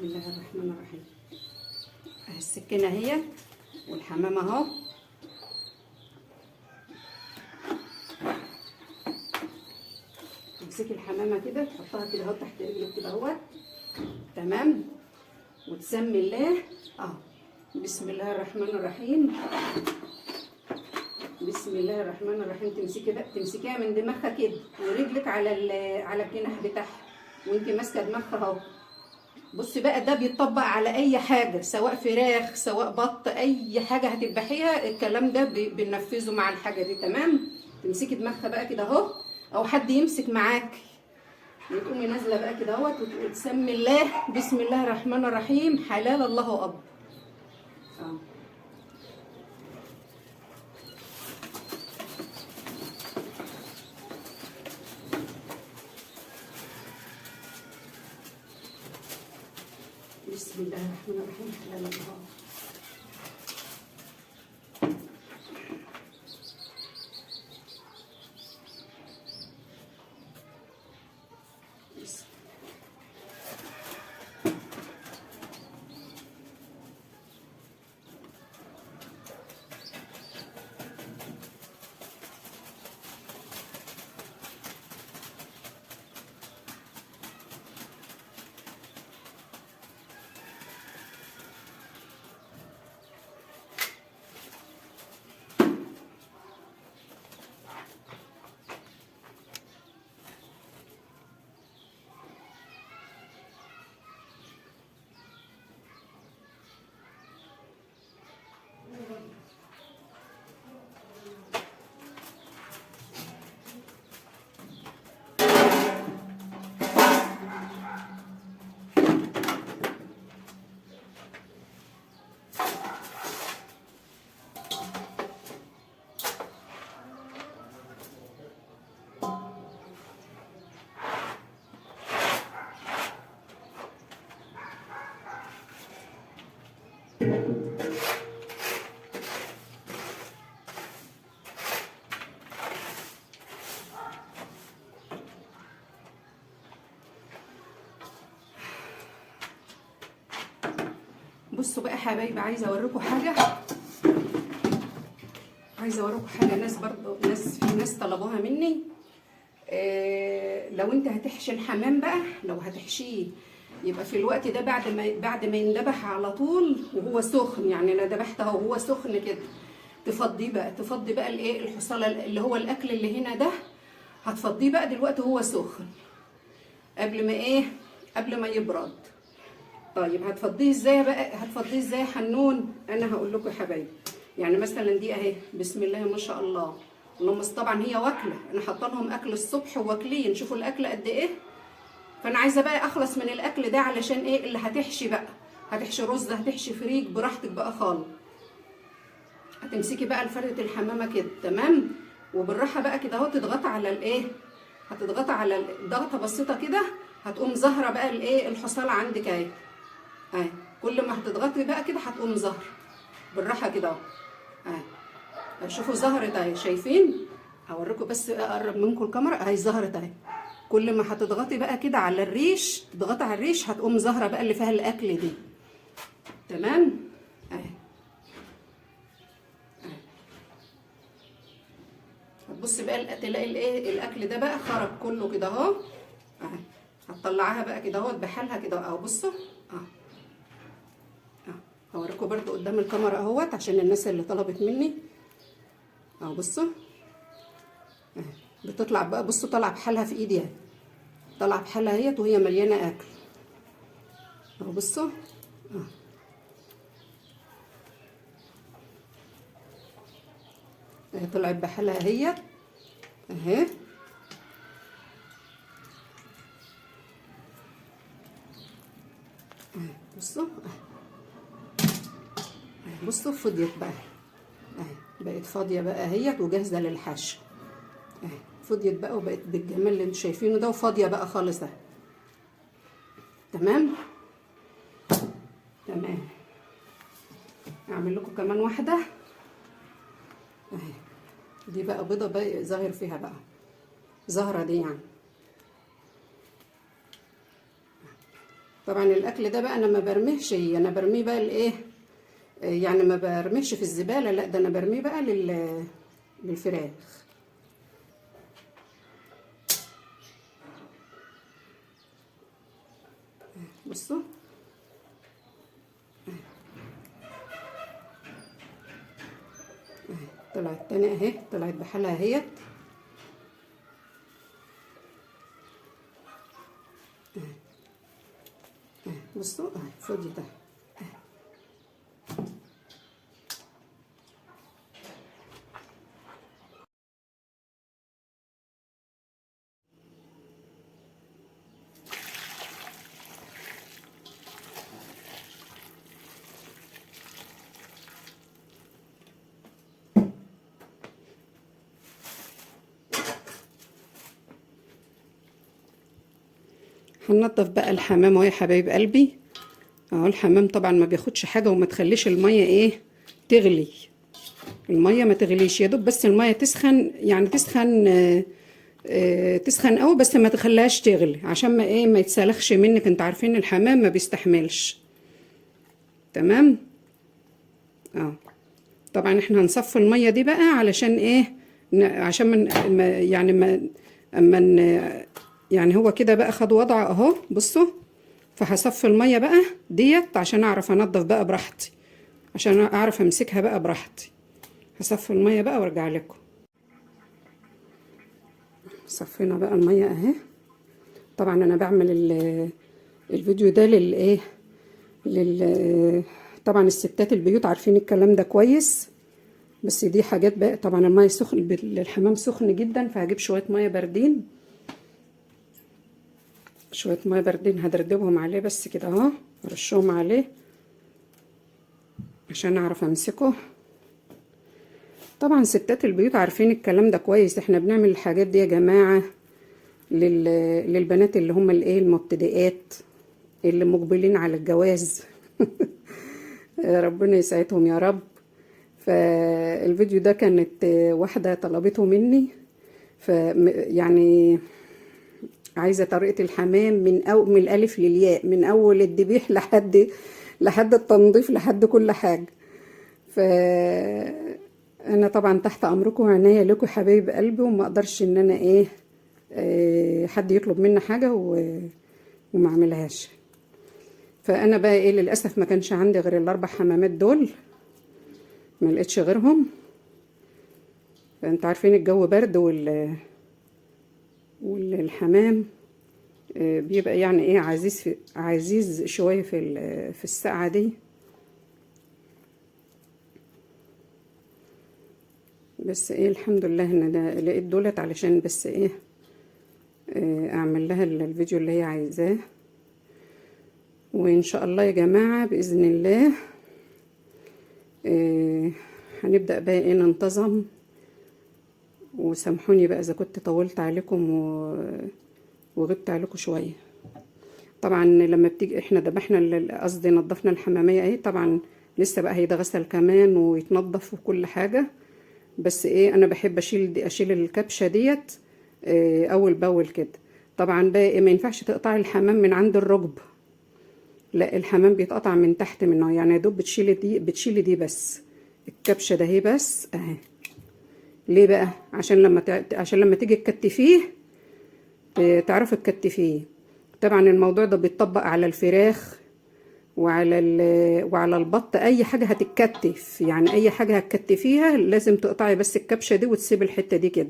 الله الرحمن الرحيم. اهي السكينه اهي والحمام اهو. تمسكي الحمامه كده تحطها كده اهو تحت رجلك كده اهو. تمام. وتسمي الله. بسم الله الرحمن الرحيم. بسم الله الرحمن الرحيم. تمسكيها من دماغها كده ورجلك على الجناح بتاعها وانت ماسكه دماغها اهو. بصي بقى ده بيتطبق على اي حاجه، سواء فراخ سواء بط، اي حاجه هتذبحيها الكلام ده بننفذه مع الحاجه دي. تمام. تمسكي دماغها بقى كده اهو، او حد يمسك معاكي وتقومي نازله بقى كده اهوت وتسمي الله. بسم الله الرحمن الرحيم. حلال الله اكبر. بسم الله الرحمن الرحيم. حلال الله اكبر. بصوا بقى حبايبي، عايزه اوريكم حاجه. ناس برضه في ناس طلبوها مني. لو انت هتحشي الحمام بقى، لو هتحشيه يبقى في الوقت ده بعد ما يندبح على طول وهو سخن. يعني انا ذبحته وهو سخن كده، تفضي بقى الايه الحصاله اللي هو الاكل اللي هنا ده، هتفضيه بقى دلوقتي وهو سخن قبل ما يبرد. طيب هتفضيه ازاي بقى؟ يا حنون؟ انا هقول لكم يا حبايبي. يعني مثلا دي اهي، بسم الله ما شاء الله، اللهم طبعا هي واكله، انا حاطه لهم اكل الصبح واكلين، شوفوا الاكل قد ايه. فانا عايزه بقى اخلص من الاكل ده علشان ايه اللي هتحشي بقى. هتحشي رز، هتحشي فريك، براحتك بقى خالص. هتمسكي بقى الفردة الحمامه كده. تمام. وبالراحه بقى كده اهو تضغطي على الايه، هتضغطي على ضغطه بسيطه كده، هتقوم ظاهره بقى الايه الحصاله عندك اهي. كل ما هتضغطي بقى كده هتقوم ظهر بالراحه كده اهو. شوفوا ظهرت اهي، شايفين؟ هوريكم بس اقرب منكم الكاميرا اهي، ظهرت اهي. كل ما هتضغطي بقى كده على الريش، تضغطي على الريش هتقوم ظاهره بقى اللي فيها الاكل دي. تمام اهي. هتبصي بقى تلاقي الايه الاكل ده بقى خرج كله كده اهو. هتطلعيها بقى كده اهو بحالها كده اهو. بصوا هوريكم برضو قدام الكاميرا اهوت عشان الناس اللي طلبت مني اهو. بصوا بتطلع بقى، بصوا طالعه بحالها في ايدي اهي، طالعه بحالها اهيت وهي مليانه اكل اهو. بصوا اهي طلعت بحالها اهيت اهي. بصوا فضيت بقى اهي، بقت فاضيه بقى اهيت وجاهزه للحشو اهي. فضيت بقى وبقت بالجمال اللي انتوا شايفينه ده، وفاضيه بقى خالص اهي. تمام. اعمل لكم كمان واحده اهي. دي بقى بيضه بقى ظاهر فيها بقى زهره دي يعني. طبعا الاكل ده بقى انا ما برميهش، انا برميه بقى لايه، يعني ما برميهش في الزباله، لا ده انا برميه بقى للفراخ. بصوا طلعت تاني اهي، طلعت بحالها اهيت. بصوا اهي فضي ده. هننضف بقى الحمام اهو يا حبايب قلبي. اهو الحمام طبعا ما بياخدش حاجه، وما تخليش الميه ايه تغلي، الميه ما تغليش، يا دوب بس الميه تسخن، يعني تسخن تسخن قوي، بس ما تخليهاش تغلي عشان ما ايه ما يتسلخش منك. انت عارفين الحمام ما بيستحملش. تمام. اه طبعا احنا هنصفي الميه دي بقى علشان ايه، عشان يعني ما اما يعني هو كده بقى خد وضعه اهو. بصوا، فهصفي الميه بقى ديت عشان اعرف انضف بقى براحتي، عشان اعرف امسكها بقى براحتي. هصفي الميه بقى وارجع لكم. صفينا بقى الميه اهي. طبعا انا بعمل الفيديو ده للايه، طبعا الستات البيوت عارفين الكلام ده كويس، بس دي حاجات بقى. طبعا الميه سخن، الحمام سخن جدا، فهجيب شويه ميه باردين، شويه ميه باردين هدردبهم عليه بس كده اهو، ارشهم عليه عشان اعرف امسكه. طبعا ستات البيوت عارفين الكلام ده كويس. احنا بنعمل الحاجات دي يا جماعه للبنات اللي هم الايه المبتدئات، اللي مقبلين على الجواز. ربنا يسعدهم يا رب. فالفيديو ده كانت واحدة طلبته مني، يعني عايزة طريقة الحمام من الألف للياء، من أول الذبيح لحد التنظيف لحد كل حاجة. فأنا طبعا تحت أمركم وعناية لكم حبايب قلبي، وما أقدرش إن أنا إيه حد يطلب مني حاجة وما أعملهاش. فأنا بقى إيه للأسف ما كانش عندي غير الأربع حمامات دول، ما لقيتش غيرهم. فانتوا عارفين الجو برد والحمام بيبقى يعني ايه عزيز شويه في الساعه دي. بس ايه الحمد لله ان انا لقيت دولت علشان بس ايه اعمل لها الفيديو اللي هي عايزاه. وان شاء الله يا جماعه باذن الله هنبدا بقى ايه ننتظم. وسامحوني بقى اذا كنت طولت عليكم وغبت عليكم شويه. طبعا لما بتيجي احنا ذبحنا قصدي نضفنا الحماميه اهي، طبعا لسه بقى هيتغسل كمان ويتنضف وكل حاجه. بس ايه انا بحب اشيل الكبشه ديت اول باول كده. طبعا بقى إيه ما ينفعش تقطعي الحمام من عند الركبه، لا الحمام بيتقطع من تحت منه، يعني يا دوب بتشيلي دي بس، الكبشه ده هي بس اهي. ليه بقى؟ عشان لما تيجي تكتفيه تعرفي تكتفيه. طبعا الموضوع ده بيتطبق على الفراخ وعلى البط، اي حاجه هتتكتف، يعني اي حاجه هتكتفيها لازم تقطعي بس الكبشه دي وتسيبي الحته دي كده.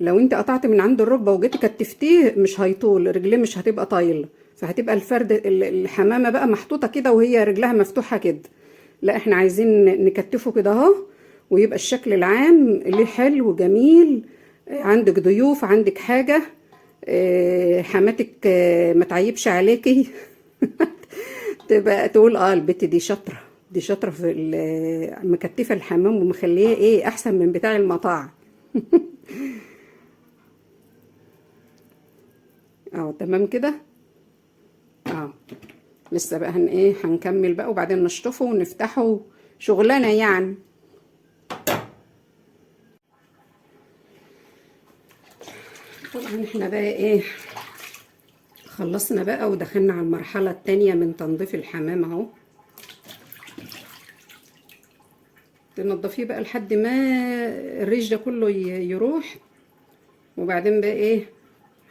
لو انت قطعت من عند الركبه وجيتي كتفتيه مش هيطول، رجليه مش هتبقى طايله، فهتبقى الحمامه بقى محطوطه كده وهي رجلها مفتوحه كده. لا احنا عايزين نكتفه كده اهو، ويبقى الشكل العام ليه حلو وجميل. عندك ضيوف، عندك حاجه حماتك ما تعيبش عليكي. تبقى تقول البت دي شاطره، دي شاطره في مكتفه الحمام ومخليه ايه احسن من بتاع المطاعم. اهو تمام كده. اه لسه بقى هنكمل بقى وبعدين نشطفه ونفتحه شغلانه يعني. طبعا احنا بقى ايه، خلصنا بقى ودخلنا على المرحلة التانية من تنظيف الحمام اهو. تنضفيه بقى لحد ما الريش ده كله يروح، وبعدين بقى ايه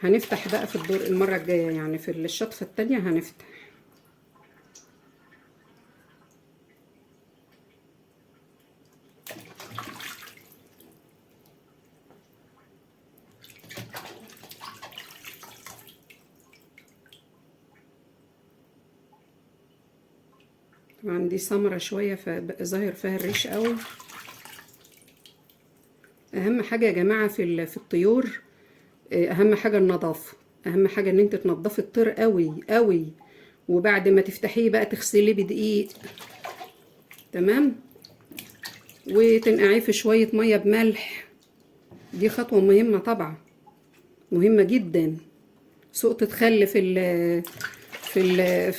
هنفتح بقى في الدور المرة الجاية، يعني في الشطفة التانية هنفتح. طبعا دي سمرة شوية فبقى ظاهر فيها الريش قوي. اهم حاجة يا جماعة في الطيور، اهم حاجة النظافة. اهم حاجة ان انت تنضفي الطير قوي قوي، وبعد ما تفتحيه بقى تغسليه بدقيق، تمام، وتنقعيه في شوية مية بملح. دي خطوة مهمة طبعا، مهمة جدا. سقطة خل في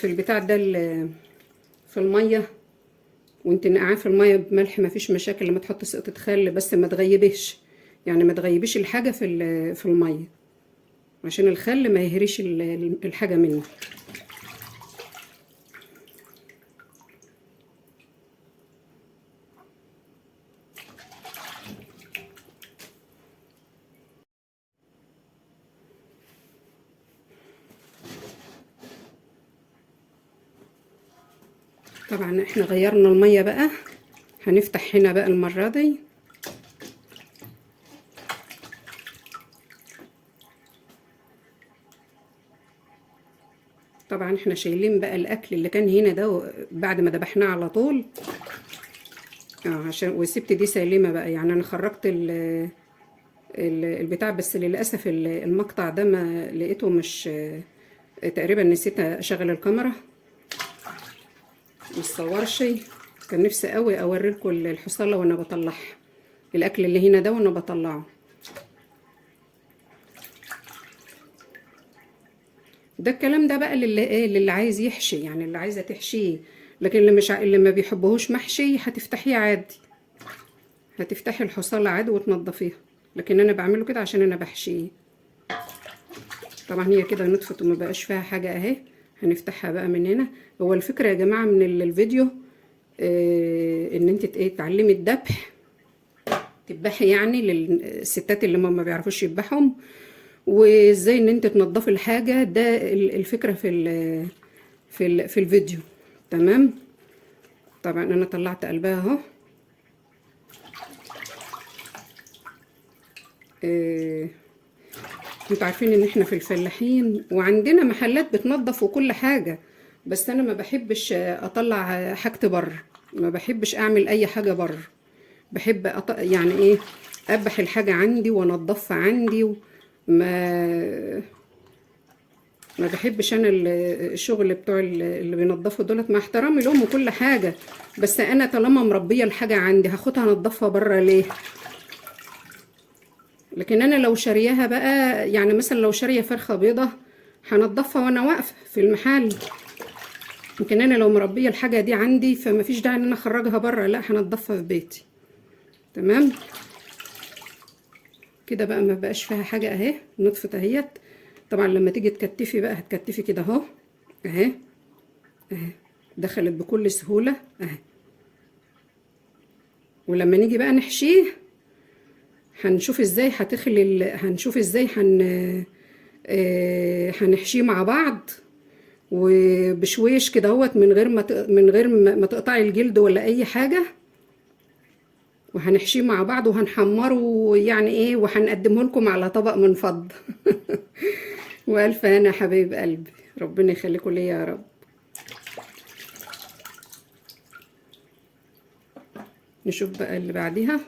البتاع ده في المية، وانت نقعاه في المية بملح مفيش مشاكل. لما تحط سقطة خل بس ما تغيبش، يعني ما تغيبيش الحاجة في المية عشان الخل ما يهريش الحاجة منه. طبعا احنا غيرنا المية بقى، هنفتح هنا بقى المرة دي. طبعا احنا شايلين بقى الاكل اللي كان هنا ده بعد ما ذبحناه على طول، عشان وسبت دي سليمة بقى. يعني انا خرجت البتاع، بس للاسف المقطع ده ما لقيته، مش تقريبا نسيت اشغل الكاميرا مصورش. كان نفسي قوي اوريلكم الحصاله وانا بطلعها، الاكل اللي هنا ده وانا بطلعه. ده الكلام ده بقى للي عايز يحشي، يعني اللي عايزه تحشيه. لكن اللي مش اللي ما بيحبهوش محشي هتفتحيه عادي، هتفتحي الحصاله عادي وتنضفيها. لكن انا بعمله كده عشان انا بحشيه. طبعا هي كده نطفت وما بقاش فيها حاجه اهي. هنفتحها بقى من هنا. هو الفكره يا جماعه من الفيديو ان انت تعلمي الذبح، تذبحي يعني للستات اللي ما بيعرفوش يذبحهم، وازاي ان انت تنضفي الحاجه. ده الفكره في الفيديو، تمام. طبعا انا طلعت قلبها اهو. انتوا عارفين ان احنا في الفلاحين وعندنا محلات بتنظف وكل حاجه، بس انا ما بحبش اطلع حاجتي بره، ما بحبش اعمل اي حاجه بره. بحب يعني ايه، اذبح الحاجه عندي وانضفها عندي، ما بحبش انا الشغل بتوع اللي بينضفوا دولت، مع احترامي لهم وكل حاجه. بس انا طالما مربيه الحاجه عندي هاخدها انضفها بره ليه؟ لكن انا لو شارياها بقى، يعني مثلا لو شاريه فرخه بيضه هنضفها وانا واقفه في المحل. يمكن انا لو مربيه الحاجه دي عندي فما فيش داعي ان انا اخرجها بره، لا هنضفها في بيتي، تمام. كده بقى ما بقاش فيها حاجه اهي، نطفت اهيت. طبعا لما تيجي تكتفي بقى هتكتفي كده اهو، اهي اهي دخلت بكل سهوله اهي. ولما نيجي بقى نحشيه هنشوف ازاي هتخلي هنشوف ازاي هنحشيه مع بعض وبشويش كده اهوت، من غير ما تقطعي الجلد ولا اي حاجه. وهنحشيه مع بعض وهنحمره يعني ايه، وهنقدمه لكم على طبق من فضه. والف هنا حبايب قلبي، ربنا يخليكم ليا يا رب. نشوف بقى اللي بعديها.